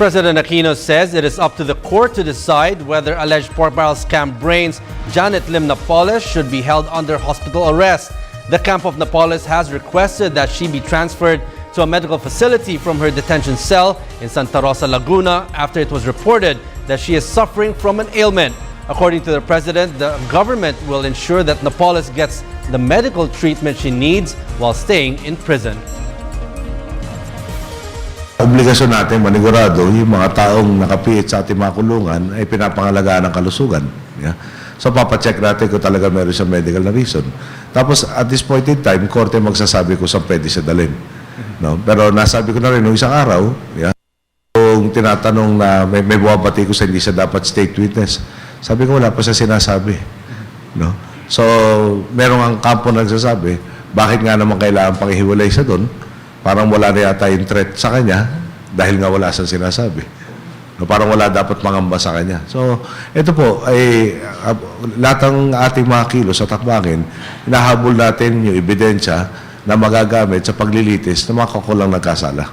President Aquino says it is up to the court to decide whether alleged pork barrel scam brains Janet Lim Napoles should be held under hospital arrest. The camp of Napoles has requested that she be transferred to a medical facility from her detention cell in Santa Rosa, Laguna, after it was reported that she is suffering from an ailment. According to the president, the government will ensure that Napoles gets the medical treatment she needs while staying in prison. Obligasyon natin manigurado yung mga taong nakapiit sa ating mga kulungan ay pinapangalagaan ng kalusugan. Yeah? So papacheck natin kung talaga meron siyang medical na reason. Tapos at this point in time, korte magsasabi kung saan pwede siya dalhin. No? Pero nasabi ko na rin nung isang araw, yeah? Kung tinatanong na may buwabati ko sa hindi siya dapat state witness, sabi ko wala pa siya sinasabi. No? So merong ang kampo nagsasabi, bakit nga naman kailangan pang ihiwalay siya doon? Parang wala na yata yung threat sa kanya dahil nga wala siyang sinasabi. No, parang wala dapat mangamba sa kanya. So, ito po, ay lahat ng ating mga kilos sa takbangin, hinahabol natin yung ebidensya na magagamit sa paglilitis ng mga kakulang nagkasala.